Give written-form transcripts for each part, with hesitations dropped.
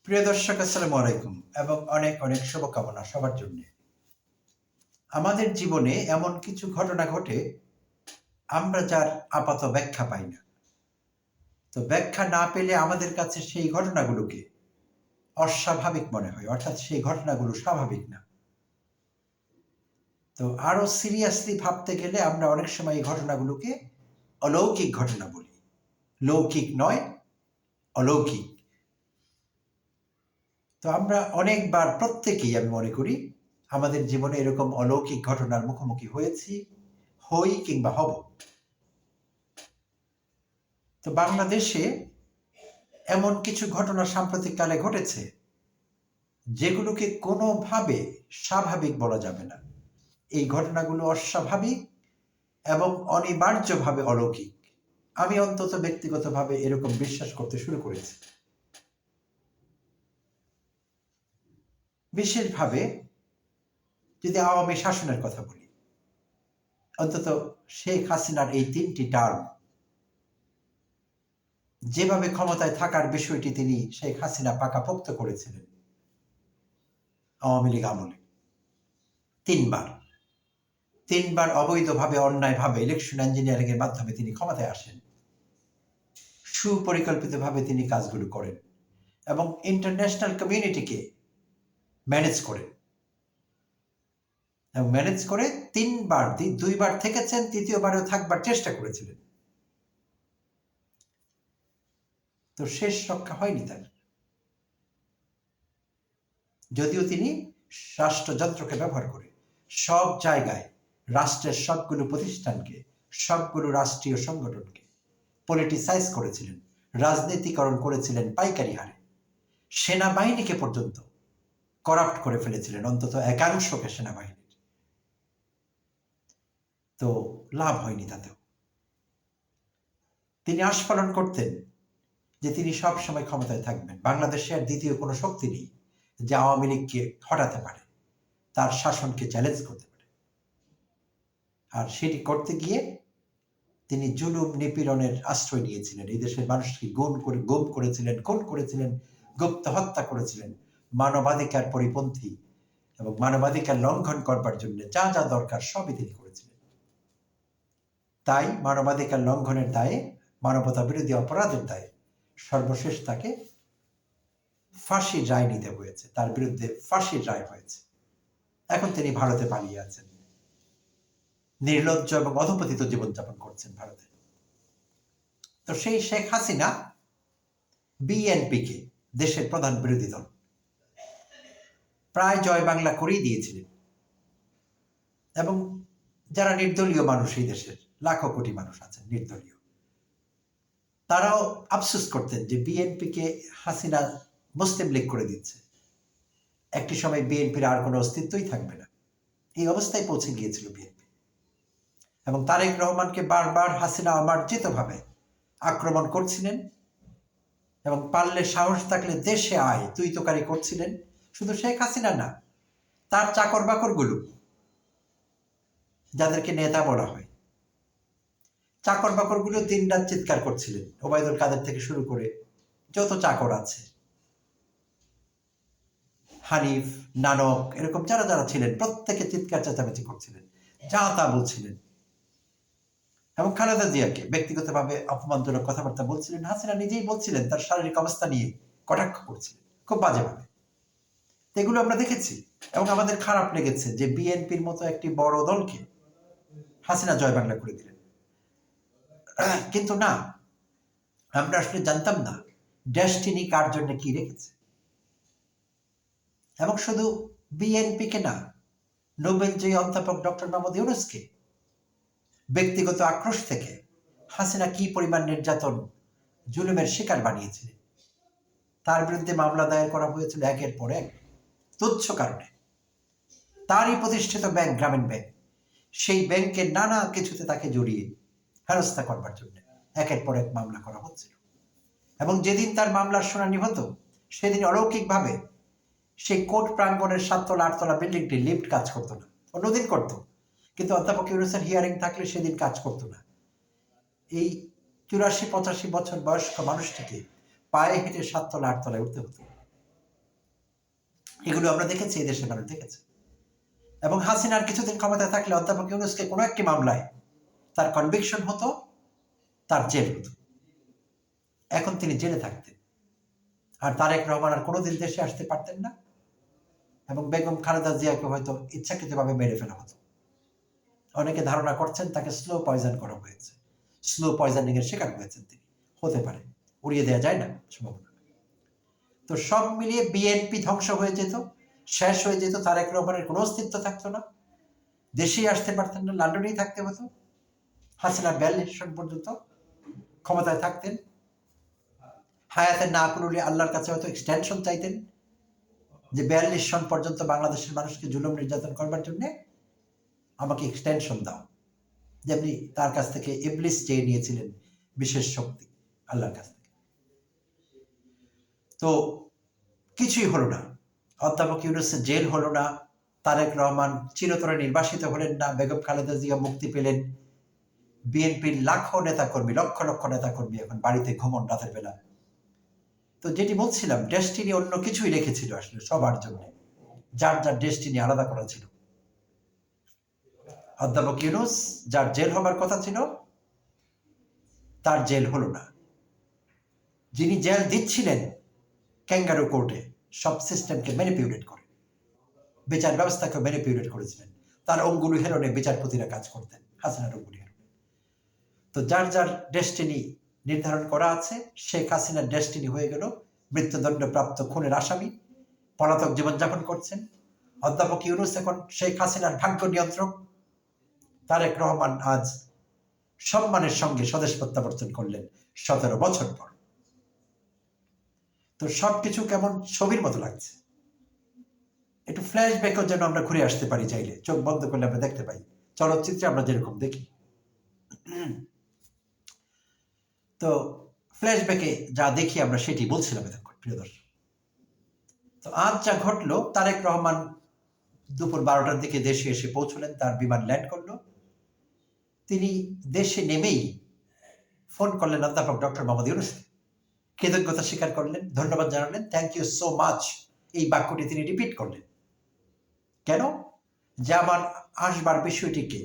প্রিয় দর্শক, আসসালামু আলাইকুম এবং অনেক অনেক শুভকামনা সবার জন্য। আমাদের জীবনে এমন কিছু ঘটনা ঘটে আমরা যার আপাত ব্যাখ্যা পাই না। তো ব্যাখ্যা না পেলে আমাদের কাছে সেই ঘটনাগুলোকে অস্বাভাবিক মনে হয়, অর্থাৎ সেই ঘটনাগুলো স্বাভাবিক না। তো আরো সিরিয়াসলি ভাবতে গেলে আমরা অনেক সময় এই ঘটনাগুলোকে অলৌকিক ঘটনা বলি। লৌকিক নয়, অলৌকিক। তো আমরা অনেকবার প্রত্যেকেই আমি মনে করি আমাদের জীবনে এরকম অলৌকিক ঘটনার মুখোমুখি হয়েছি, হই কিংবা হব। তো বাংলাদেশে এমন কিছু ঘটনা সাম্প্রতিককালে ঘটেছে যেগুলোকে কোনোভাবে স্বাভাবিক বলা যাবে না। এই ঘটনাগুলো অস্বাভাবিক এবং অনিবার্যভাবে অলৌকিক। আমি অন্তত ব্যক্তিগতভাবে এরকম বিশ্বাস করতে শুরু করেছি। বিশেষভাবে যদি আওয়ামী শাসনের কথা বলি, অন্তত শেখ হাসিনার এই ৩টি টার্ম, যেভাবে ক্ষমতায় থাকার বিষয়টি তিনি শেখ হাসিনা পাকাপোক্ত করেছিলেন আওয়ামী লীগ আমলে। তিনবার অবৈধভাবে অন্যায়ভাবে ইলেকশন ইঞ্জিনিয়ারিং এর মাধ্যমে তিনি ক্ষমতায় আসেন। সুপরিকল্পিতভাবে তিনি কাজগুলো করেন এবং ইন্টারন্যাশনাল কমিউনিটিকে ম্যানেজ করেন এবং ম্যানেজ করে দুইবার থেকেছেন, তৃতীয়বারেও থাকবার চেষ্টা করেছিলেন। তো শেষ রক্ষা হয়নি তার, যদিও তিনি রাষ্ট্রযন্ত্রকে ব্যবহার করে সব জায়গায় রাষ্ট্রের সবগুলো প্রতিষ্ঠানকে, সবগুলো রাষ্ট্রীয় সংগঠনকে পলিটিসাইজ করেছিলেন, রাজনীতিকরণ করেছিলেন পাইকারি হারে। সেনাবাহিনীকে পর্যন্ত করাপ্ট করে ফেলেছিলেন, অন্তত একাংশকে সেনাবাহিনীর। তো লাভ হয়নি তাতেও। তিনি আস্ফালন করতেন যে তিনি সব সময় ক্ষমতায় থাকবেন। বাংলাদেশে আর দ্বিতীয় কোনো শক্তি নেই যে আওয়ামী লীগকে হটাতে পারে, তার শাসনকে চ্যালেঞ্জ করতে পারে। আর সেটি করতে গিয়ে তিনি জুলুম নিপীড়নের আশ্রয় নিয়েছিলেন। এই দেশের মানুষকে গুম করেছিলেন, খুন করেছিলেন, গুপ্ত হত্যা করেছিলেন। মানবাধিকার পরিপন্থী এবং মানবাধিকার লঙ্ঘন করবার জন্য যা যা দরকার সবই তিনি করেছিলেন। তাই মানবাধিকার লঙ্ঘনের দায়ে, মানবতা বিরোধী অপরাধের দায়ে সর্বশেষ তাকে ফাঁসির রায় নিতে হয়েছে, তার বিরুদ্ধে ফাঁসির রায় হয়েছে। এখন তিনি ভারতে পালিয়ে আছেন, নির্লজ্জ এবং অধপতিত জীবনযাপন করছেন ভারতে। তো সেই শেখ হাসিনা বিএনপিকে, দেশের প্রধান বিরোধী দল, প্রায় জয় বাংলা করেই দিয়েছিলেন। এবং যারা নির্দলীয় মানুষ, এই দেশের লাখো কোটি মানুষ আছেন নির্দলীয়, তারাও আফসোস করতেন যে বিএনপিকে হাসিনা মুসলিম লীগ করে দিচ্ছে, একটি সময় বিএনপির আর কোনো অস্তিত্বই থাকবে না। এই অবস্থায় পৌঁছে গিয়েছিল বিএনপি। এবং তারেক রহমানকে বারবার হাসিনা অমার্জিতভাবে আক্রমণ করছিলেন এবং পারলে সাহস থাকলে দেশে আয় তুই তোকারি করছিলেন। শুধু শেখ হাসিনা না, তার চাকর বাকরগুলো, যাদেরকে নেতা বলা হয়, চাকর বাকরগুলো দিনরাত চিৎকার করছিলেন। ওবায়দুল কাদের থেকে শুরু করে যত চাকর আছে, হানিফ, নানক, এরকম যারা যারা ছিলেন প্রত্যেকে চিৎকার চেঁচামেচি করছিলেন, যা তা বলছিলেন। এবং খালেদা জিয়াকে ব্যক্তিগতভাবে অপমানজনক কথাবার্তা বলছিলেন। হাসিনা নিজেই বলছিলেন তার শারীরিক অবস্থা নিয়ে কটাক্ষ করছিলেন খুব বাজেভাবে। এগুলো আমরা দেখেছি এবং আমাদের খারাপ লেগেছে যে বিএনপির মতো একটি বড় দলকে হাসিনা জয় বাংলা করে দিলেন। কিন্তু না, আমরা আসলে জানতাম না ডেস্টিনি কার জন্য কি রেখেছে। এবং শুধু বিএনপিকে না, নোবেল জয়ী অধ্যাপক ডক্টর মোহাম্মদ ইউনূসকে ব্যক্তিগত আক্রোশ থেকে হাসিনা কি পরিমাণ নির্যাতন, জুলুমের শিকার বানিয়েছিলেন। তার বিরুদ্ধে মামলা দায়ের করা হয়েছিল একের পর এক, তুচ্ছ কারণে। তারই প্রতিষ্ঠিত ব্যাংক, গ্রামীণ ব্যাংক, সেই ব্যাংকের নানা কিছুতে তাকে জড়িয়ে হেনস্থা করবার জন্য একের পর এক মামলা করা হচ্ছিল। এবং যেদিন তার মামলার শুনানি হতো, সেদিন অলৌকিকভাবে সেই কোর্ট প্রাঙ্গণের 7তলা 8তলা বিল্ডিংটি লিফট কাজ করতো না, অন্যদিন করতো, কিন্তু অধ্যাপক ইউনূসের হিয়ারিং থাকলে সেদিন কাজ করতো না। এই 84-85 বছর বয়স্ক মানুষটিকে পায়ে হেঁটে 7তলা 8তলায় উঠতে হতো। এগুলো আমরা দেখেছি, এই দেশের মানুষ দেখেছে। এবং হাসিনার কিছুদিন ক্ষমতায় থাকলে অধ্যাপক ইউনূসকে কোনো একটি মামলায় তার কনভিকশন হতো, তার জেল হতো। এখন তিনি জেলে থাকতেন, আর তারেক রহমান আর কোনোদিন দেশে আসতে পারতেন না, এবং বেগম খালেদা জিয়াকে হয়তো ইচ্ছাকৃতভাবে মেরে ফেলা হতো। অনেকে ধারণা করছেন তাকে স্লো পয়জন করা হয়েছে, স্লো পয়জনিং এর শিকার হয়েছেন তিনি, হতে পারে, উড়িয়ে দেওয়া যায় না সম্ভাবনা। তো সব মিলিয়ে বিএনপি ধ্বংস হয়ে যেত, শেষ হয়ে যেত, তারেক রহমানের কোনো অস্তিত্ব থাকতো না, দেশেই আসতে পারতেন না, লন্ডনেই থাকতে হতো। হাসিনা 42 সন পর্যন্ত ক্ষমতায় থাকতেন, হায়াতের না করলে আল্লাহর কাছে হয়তো এক্সটেনশন চাইতেন, যে 42 সন পর্যন্ত বাংলাদেশের মানুষকে জুলুম নির্যাতন করবার জন্য আমাকে এক্সটেনশন দাও, যেমনি তার কাছ থেকে ইবলিস চেয়ে নিয়েছিলেন বিশেষ শক্তি আল্লাহর কাছ থেকে। তো কিছুই হলো না, অধ্যাপক ইউনূসের জেল হলো না, তারেক রহমান চিরতরে নির্বাসিত হলেন না, বেগম খালেদা জিয়া মুক্তি পেলেন, বিএনপির লাখো নেতাকর্মী, লক্ষ লক্ষ নেতাকর্মী এখন বাড়িতে ঘুমন রাতের বেলা। তো যেটি বলছিলাম, ডেস্টিনি অন্য কিছুই রেখেছিল আসলে সবার জন্য, যার যার ডেস্টিনি আলাদা করা ছিল। অধ্যাপক ইউনূস যার জেল হবার কথা ছিল তার জেল হলো না। যিনি জেল দিচ্ছিলেন ক্যাঙ্গারু কোর্টে, সব সিস্টেমকে ম্যানিপুলেট করে, বিচার ব্যবস্থাকে ম্যানিপুলেট করেছিলেন, তার অঙ্গুলি হেলনে বিচারপতিরা কাজ করতেন, হাসিনার অঙ্গুলি হেলনে। তো যার যার ডেস্টিনি নির্ধারণ করা আছে, শেখ হাসিনার ডেস্টিনি হয়ে গেল মৃত্যুদণ্ডপ্রাপ্ত খুনের আসামি, পলাতক জীবনযাপন করছেন। অধ্যাপক ইউনূস এখন শেখ হাসিনার ভাগ্য নিয়ন্ত্রক। তারেক রহমান আজ সম্মানের সঙ্গে স্বদেশ প্রত্যাবর্তন করলেন 17 বছর পর। তো সবকিছু কেমন ছবির মতো লাগছে, একটু ফ্ল্যাশব্যাকও যেন আমরা ঘুরে আসতে পারি চাইলে, চোখ বন্ধ করলে আমরা দেখতে পাই চলচ্চিত্রে আমরা যেরকম দেখি। তো ফ্ল্যাশব্যাকে যা দেখি আমরা সেটি বলছিলাম এতক্ষণ, প্রিয় দর্শক। তো আজ যা ঘটলো, তারেক রহমান দুপুর 12টার দিকে দেশে এসে পৌঁছলেন, তার বিমান ল্যান্ড করলো। তিনি দেশে নেমেই ফোন করলেন অধ্যাপক ডক্টর মোহাম্মদ ইউনূসকে, কৃতজ্ঞতা স্বীকার করলেন, ধন্যবাদ জানালেন, থ্যাংক ইউ সো মাচ, এই বাক্যটি তিনি রিপিট করলেন। কেন? যে আমার আসবার বিষয়টিকে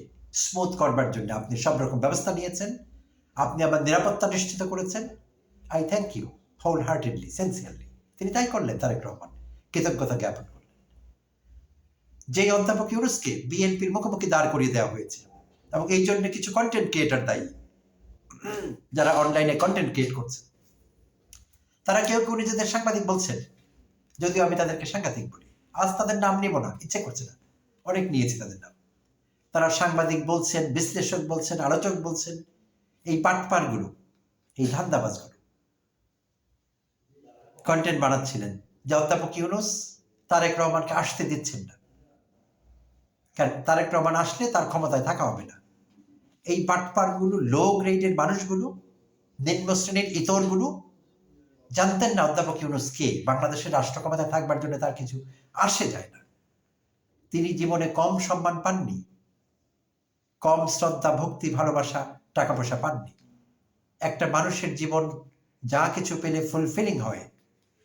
স্মুথ করবার জন্য আপনি সব রকম ব্যবস্থা নিয়েছেন, আপনি আমার নিরাপত্তা নিশ্চিত করেছেন, I thank you wholeheartedly, sincerely. তিনি তাই করলেন, তারেক রহমান কৃতজ্ঞতা জ্ঞাপন করলেন। যেই অধ্যাপক ইউনূসকে বিএনপির মুখোমুখি দাঁড় করিয়ে দেওয়া হয়েছিল, এবং এই জন্য কিছু কন্টেন্ট ক্রিয়েটর দায়ী, যারা অনলাইনে কন্টেন্ট ক্রিয়েট করছে, তারা কেউ কেউ নিজেদের সাংবাদিক বলছেন, যদিও আমি তাদেরকে সাংঘাতিক বলি, আজ তাদের নাম নিব না, ইচ্ছে করছে না, অনেক নিয়েছি তাদের নাম। তারা সাংবাদিক বলছেন, বিশ্লেষক বলছেন, আলোচক বলছেন, এই পাটপারগুলো, এই ধান্দাবাজগুলো কন্টেন্ট বানাচ্ছিলেন যে অধ্যাপক ইউনূস তারেক রহমানকে আসতে দিচ্ছেন না, কারণ তারেক রহমান আসলে তার ক্ষমতায় থাকা হবে না। এই পাটপারগুলো, লো গ্রেডের মানুষগুলো, নিম্ন শ্রেণীর ইতরগুলো জানতেন না অধ্যাপক ইউনূস কে, বাংলাদেশের রাষ্ট্র ক্ষমতায় থাকবার জন্য তার কিছু আসে যায় না, তিনি জীবনে কম সম্মান পাননি, কম শ্রদ্ধা, ভক্তি, ভালোবাসা, টাকা পয়সা পাননি। একটা মানুষের জীবন যা কিছু পেলে ফুলফিলিং হয়,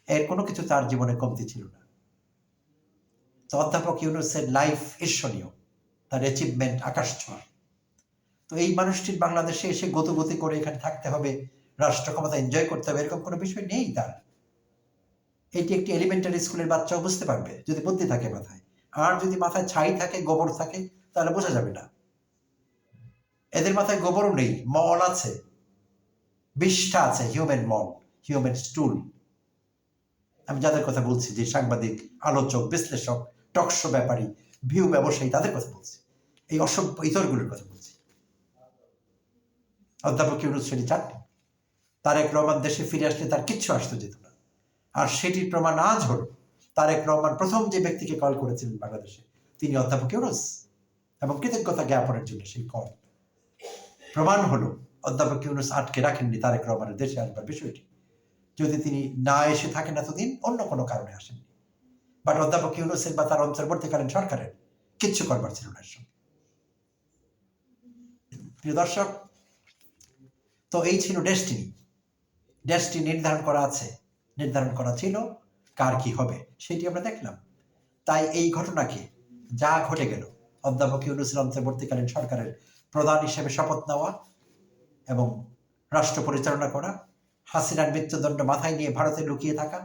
এর কোনো কিছু তার জীবনে কমতি ছিল না। তো অধ্যাপক ইউনূসের লাইফ ঈর্ষণীয়, তার অ্যাচিভমেন্ট আকাশ ছোঁয়া। তো এই মানুষটির বাংলাদেশে এসে গতি করে এখানে থাকতে হবে, রাষ্ট্র ক্ষমতা এনজয় করতে হবে, এরকম কোনো বিষয় নেই তার। এটি একটি এলিমেন্টারি স্কুলের বাচ্চাও বুঝতে পারবে যদি বুদ্ধি থাকে মাথায়। আর যদি মাথায় ছাই থাকে, গোবর থাকে, তাহলে বোঝা যাবে না। এদের মাথায় গোবরও নেই, মল আছে, বিষ্ঠা আছে, হিউম্যান মল, হিউম্যান স্টুল। আমি যাদের কথা বলছি, যে সাংবাদিক, আলোচক, বিশ্লেষক, টকশো ব্যাপারী, ভিউ ব্যবসায়ী, তাদের কথা বলছি, এই অসভ্য ইতরগুলোর কথা বলছি। অধ্যাপক ইউনূস সেটি চাননি। তারেক রহমান দেশে ফিরে আসলে তার কিচ্ছু আসতে যেত না, আর সেটির প্রমাণ আজ হল। তারেক রহমান প্রথম যে ব্যক্তিকে কল করেছিলেন বাংলাদেশে, তিনি অধ্যাপক ইউনূস, এবং কৃতজ্ঞতা জ্ঞাপনের জন্য সেই কল। প্রমাণ হলো অধ্যাপক ইউনূস আটকে রাখেননি তারেক রহমানের দেশে আসবার বিষয়টি। যদি তিনি না এসে থাকেন এতদিন, অন্য কোনো কারণে আসেননি। বাট অধ্যাপক ইউনূসের বা তার অন্তর্বর্তীকালীন সরকারের কিচ্ছু করবার ছিল না এর সঙ্গে। প্রিয় দর্শক, তো এই ছিল ডেস্টিনি। ডেস্টিনি নির্ধারণ করা আছে, নির্ধারণ করা ছিল কার কি হবে, সেটি আমরা দেখলাম। তাই এই ঘটনাকে, যা ঘটে গেল, অধ্যাপক ইউনূসের অন্তর্বর্তীকালীন সরকারের প্রধান হিসেবে শপথ নেওয়া এবং রাষ্ট্র পরিচালনা করা, হাসিনার মৃত্যুদণ্ড মাথায় নিয়ে ভারতে লুকিয়ে থাকা,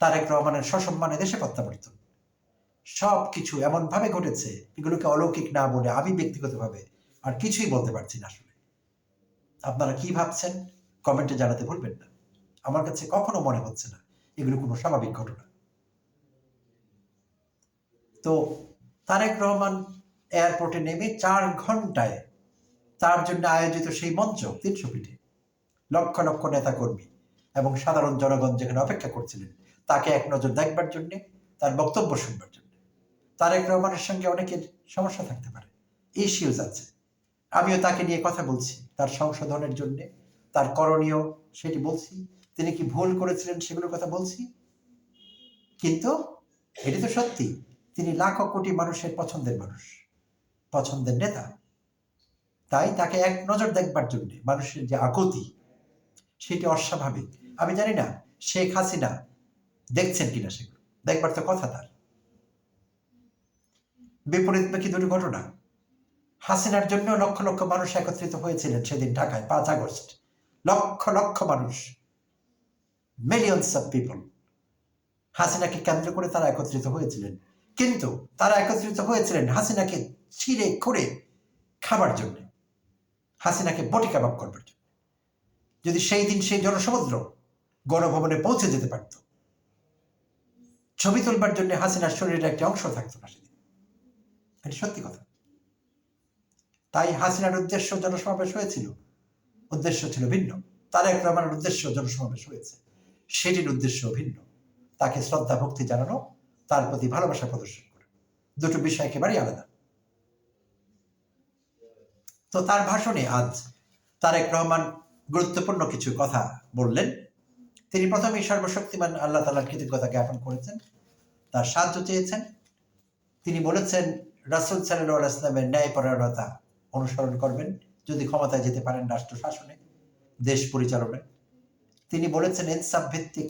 তারেক রহমানের সসম্মানে দেশে প্রত্যাবর্তন, সব কিছু এমনভাবে ঘটেছে, এগুলোকে অলৌকিক না বলে আমি ব্যক্তিগতভাবে আর কিছুই বলতে পারছি না। আসলে আপনারা কি ভাবছেন কমেন্টে জানাতে ভুলবেন না। আমার কাছে কখনো মনে হচ্ছে না এগুলো কোনো স্বাভাবিক ঘটনা। তো তারেক রহমান এয়ারপোর্টে নেমে 4 ঘন্টায় তার জন্য আয়োজিত সেই মঞ্চ 300 ফিটে, লক্ষ লক্ষ নেতা কর্মী এবং সাধারণ জনগণ যেখানে অপেক্ষা করছিলেন তাকে এক নজর দেখবার জন্য, তার বক্তব্য শুনবার জন্য। তারেক রহমানের সঙ্গে অনেকের সমস্যা থাকতে পারে, ইস্যুজ আছে, আমিও তাকে নিয়ে কথা বলছি, তার সংশোধনের জন্য, তার করণীয় সেটি বলছি, তিনি কি ভুল করেছিলেন সেগুলোর কথা বলছি। কিন্তু এটি তো সত্যি, তিনি লাখো কোটি মানুষের পছন্দের মানুষ, পছন্দের নেতা। তাই তাকে এক নজর দেখবার জন্য মানুষের যে আকুতি, সেটি অস্বাভাবিক। আমি জানি না শেখ হাসিনা দেখছেন কিনা সেগুলো, দেখবার তো কথা তার। বিপরীতমুখী দুটি ঘটনা। হাসিনার জন্য লক্ষ লক্ষ মানুষ একত্রিত হয়েছিলেন সেদিন ঢাকায় 5 আগস্ট, লক্ষ লক্ষ মানুষ, মিলিয়ন্স অফ পিপল হাসিনাকে কেন্দ্র করে তারা একত্রিত হয়েছিলেন। কিন্তু তারা একত্রিত হয়েছিলেন হাসিনাকে ছিঁড়ে করে খাবার জন্য, হাসিনাকে বটি কাবাব করবার জন্য। যদি সেই দিন সেই জনসমুদ্র গণভবনে পৌঁছে যেতে পারত, ছবি তুলবার জন্য হাসিনার শরীরের একটি অংশ থাকতো না সেদিন। এটি সত্যি কথা। তাই হাসিনার উদ্দেশ্য জনসমাবেশ হয়েছিল, উদ্দেশ্য ছিল ভিন্ন। তারেক রহমানের উদ্দেশ্য জনসমাবেশ হয়েছে, সেটির উদ্দেশ্য ভিন্ন। তাকে শ্রদ্ধা ভক্তি জানানো, তার প্রতি ভালোবাসা প্রদর্শন করা, দুটো বিষয় একেবারেই আলাদা। তো তার ভাষণে আজ তারেক রহমান গুরুত্বপূর্ণ কিছু কথা বললেন। তিনি প্রথমেই সর্বশক্তিমান আল্লাহ তাআলার কৃতজ্ঞতা জ্ঞাপন করেছেন, তার সাহায্য চেয়েছেন। তিনি বলেছেন রাসূল সাল্লাল্লাহু আলাইহি ওয়াসাল্লামের ন্যায়পরায়ণতা অনুসরণ করবেন যদি ক্ষমতায় যেতে পারেন, রাষ্ট্র শাসনে, দেশ পরিচালনায়। তিনি বলেছেন ইনসাফ ভিত্তিক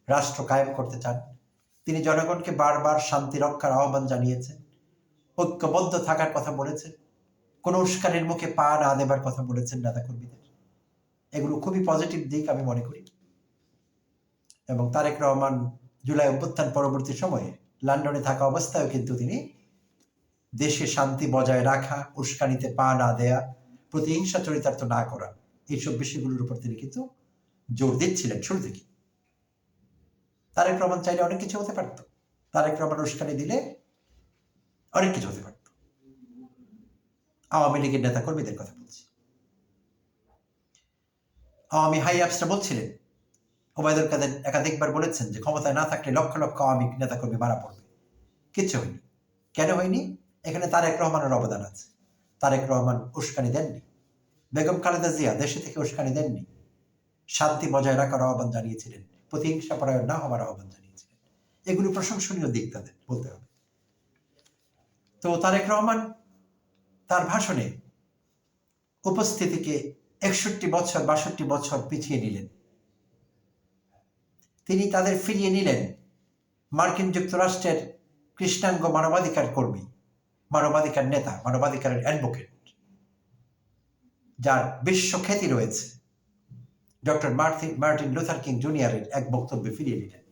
রাষ্ট্র কায়েম করতে চান। তিনি জনগণকে বারবার শান্তি রক্ষার আহ্বান জানিয়েছেন, ঐক্যবদ্ধ থাকার কথা বলেছেন, কোনো উস্কানির মুখে পা না দেবার কথা বলেছেন নেতাকর্মীদের। এগুলো খুবই পজিটিভ দিক আমি মনে করি। এবং তারেক রহমান জুলাই অভ্যুত্থান পরবর্তী সময়ে লন্ডনে থাকা অবস্থায়ও কিন্তু তিনি দেশে শান্তি বজায় রাখা, উস্কানিতে পা না দেয়া, প্রতিহিংসা চরিতার্থ না করা, এইসব বিষয়গুলোর উপর তিনি কিন্তু জোর দিচ্ছিলেন শুরু থেকে। তারেক রহমান চাইলে অনেক কিছু হতে পারত, তারেক রহমান উস্কানি দিলে অনেক কিছু হতে পারত। আওয়ামী লীগের নেতা কর্মীদের কথা বলছি। আওয়ামী হাই আপসরা বলছিলেন, ওবায়দুল কাদের একাধিকবার বলেছেন যে ক্ষমতায় না থাকলে লক্ষ লক্ষ আওয়ামী নেতা কর্মী মারা পড়বে। কিচ্ছু হয়নি। কেন হয়নি? এখানে তারেক রহমানের অবদান আছে। তারেক রহমান উস্কানি দেননি, বেগম খালেদা জিয়া দেশে থেকে উস্কানি দেননি, শান্তি বজায় রাখার আহ্বান জানিয়েছিলেন, প্রতিহিংসা পরায়ণ না হওয়ার আহ্বান জানিয়েছিলেন। এগুলো প্রশংসনীয় দিক তাদের, বলতে হবে। তো তারেক রহমান তার ভাষণে উপস্থিতিকে 61 বছর 62 বছর পিছিয়ে নিলেন। তিনি তাদের ফিরিয়ে নিলেন মার্কিন যুক্তরাষ্ট্রের কৃষ্ণাঙ্গ মানবাধিকার কর্মী, মানবাধিকার নেতা, মানবাধিকারের অ্যাডভোকেট, যার বিশ্ব খ্যাতি রয়েছে, ডক্টর মার্টিন লুথার কিং জুনিয়রের এক বক্তব্যে ফিরিয়ে নিলেন।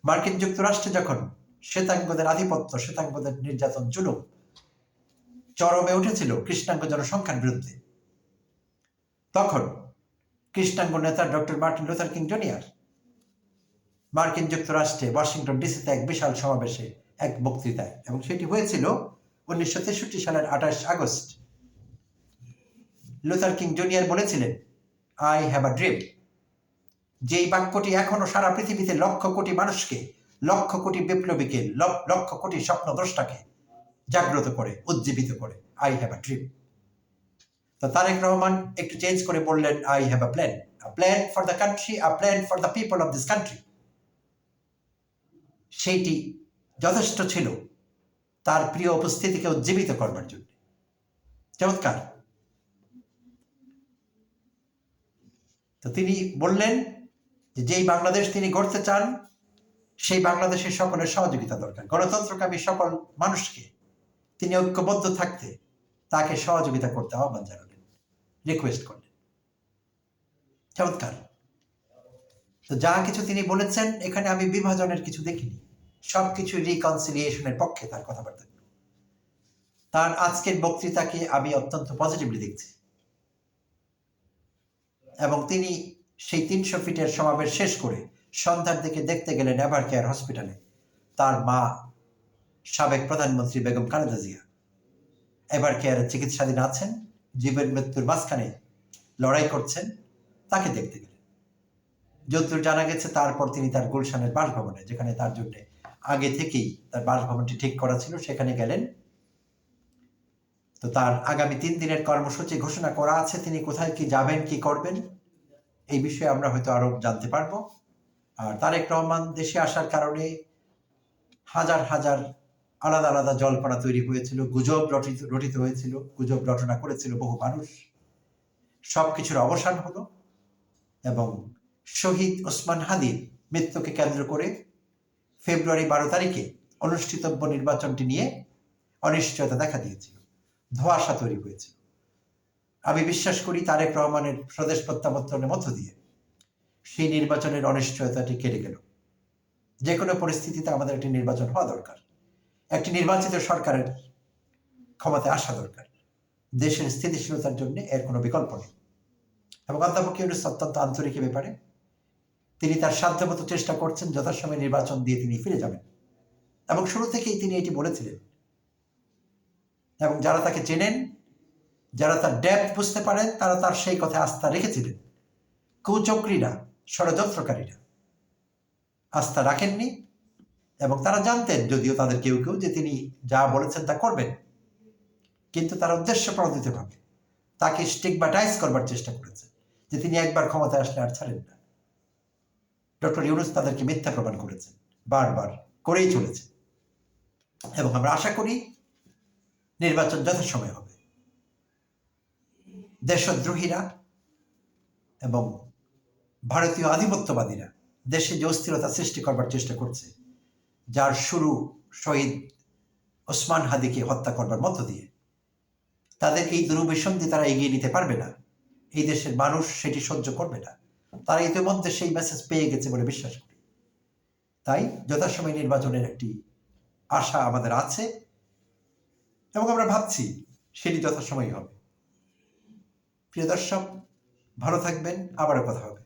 মার্কিন যুক্তরাষ্ট্রে যখন শ্বেতাঙ্গদের আধিপত্য, শ্বেতাঙ্গদের নির্যাতন, জুলুম চরমে উঠেছিল কৃষ্ণাঙ্গ জনসংখ্যার বিরুদ্ধে, তখন কৃষ্ণাঙ্গ নেতা doctor Martin Luther king junior মার্কিন যুক্তরাষ্ট্রে ওয়াশিংটন ডিসিতে এক বিশাল সমাবেশে এক বক্তৃতায়, এবং সেটি হয়েছিল 1963 সালের 28 আগস্ট। লুথার কিং জুনিয়র বলেছিলেন, আই হ্যাভ আ ড্রিম। যেই বাক্যটি এখনো সারা পৃথিবীতে লক্ষ কোটি মানুষকে, লক্ষ কোটি বিপ্লবীকে, লক্ষ কোটি স্বপ্নদ্রষ্টাকে জাগ্রত করে, উজ্জীবিত করে, আই হ্যাভ আ ড্রিম। তো তারেক রহমান একটু চেঞ্জ করে বললেন, I have a plan for the country, a plan for the people of this country. সেইটি যথেষ্ট ছিল তার প্রিয় উপস্থিতিকে উজ্জীবিত করবার জন্য। চমৎকার। তো তিনি বললেন যে যেই বাংলাদেশ তিনি গড়তে চান, সেই বাংলাদেশের সকলের সহযোগিতা দরকার। গণতন্ত্রকামী সকল মানুষকে তিনি ঐক্যবদ্ধ থাকতে তাকে সহযোগিতা করতে আহ্বান জানালেন, রিকোয়েস্ট করলেন। চমৎকার। তো যা কিছু তিনি বলেছেন এখানে আমি বিভাজনের কিছু দেখিনি, সবকিছু রিকনসিলিয়েশনের পক্ষে তার কথাবার্তা। তার আজকের বক্তৃতাকে আমি অত্যন্ত পজিটিভলি দেখছি এবং তিনি সেই 300 ফিটের সমাবেশ শেষ করে সন্ধ্যার দিকে দেখতে গেলেন এভার কেয়ার হসপিটালে তার মা সাবেক প্রধানমন্ত্রী বেগম খালেদা জিয়া এভার কেয়ারের চিকিৎসাধীন আছেন, জীবন মৃত্যুর মাঝখানে লড়াই করছেন, তাকে দেখতে গেলেন। যতদূর জানা গেছে তারপর তিনি তার গুলশানের বাসভবনে, যেখানে তার জন্য আগে থেকেই তার বাসভবনটি ঠিক করা ছিল, সেখানে গেলেন। তো তার আগামী 3 দিনের কর্মসূচি ঘোষণা করা আছে, তিনি কোথায় কি যাবেন, কি করবেন, এই বিষয়ে আমরা হয়তো আরো জানতে পারবো। আর তারেক রহমান দেশে আসার কারণে হাজার হাজার আলাদা আলাদা জল্পনা তৈরি হয়েছিল, গুজব রটিত হয়েছিল, গুজব রটনা করেছিল বহু মানুষ। সবকিছুর অবসান হলো এবং শহীদ ওসমান হাদির মৃত্যুকে কেন্দ্র করে ফেব্রুয়ারি 12 তারিখে অনুষ্ঠিতব্য নির্বাচনটি নিয়ে অনিশ্চয়তা দেখা দিয়েছিল, ধোঁয়াশা তৈরি হয়েছিল। আমি বিশ্বাস করি তারেক রহমানের স্বদেশ প্রত্যাবর্তনের মধ্য দিয়ে সেই নির্বাচনের অনিশ্চয়তাটি কেটে গেল। যে কোনো পরিস্থিতিতে আমাদের একটি নির্বাচন হওয়া দরকার, একটি নির্বাচিত সরকারের ক্ষমতায় আসা দরকার, দেশের স্থিতিশীলতার জন্য এর কোনো বিকল্প নেই। এবং অধ্যাপক ইউনূস অত্যন্ত আন্তরিক ব্যাপারে, তিনি তার সাধ্যমতো চেষ্টা করছেন যথাসময়ে নির্বাচন দিয়ে তিনি ফিরে যাবেন, এবং শুরু থেকেই তিনি এটি বলেছিলেন। এবং যারা তাকে চেনেন, যারা তার ডেপথ বুঝতে পারেন, তারা তার সেই কথা আস্থা রেখেছিলেন। কুচক্রীরা, ষড়যন্ত্রকারীরা আস্থা রাখেননি এবং তারা জানতেন, যদিও তাদের কেউ কেউ, যে তিনি যা বলেছেন তা করবেন, কিন্তু তারা উদ্দেশ্য প্রণোদিতভাবে তাকে স্টিগমাটাইজ করবার চেষ্টা করেছেন যে তিনি একবার ক্ষমতায় আসলে আর ছাড়েন না। ডক্টর ইউনূস তাদেরকে মিথ্যা প্রমাণ করেছেন, বারবার করেই চলেছেন। এবং আমরা আশা করি নির্বাচন যথাসময়ে হবে। দেশদ্রোহীরা এবং ভারতীয় আধিপত্যবাদীরা দেশে যে অস্থিরতা সৃষ্টি করবার চেষ্টা করছে, যার শুরু শহীদ ওসমান হাদিকে হত্যা করবার মধ্য দিয়ে, তাদের এই দুর্বিসন্ধি তারা এগিয়ে নিতে পারবে না। এই দেশের মানুষ সেটি সহ্য করবে না। তারা ইতিমধ্যে সেই মেসেজ পেয়ে গেছে বলে বিশ্বাস করি। তাই যথাসময় নির্বাচনের একটি আশা আমাদের আছে এবং আমরা ভাবছি সেটি যথাসময় হবে। প্রিয় দর্শক, ভালো থাকবেন, আবারও কথা হবে।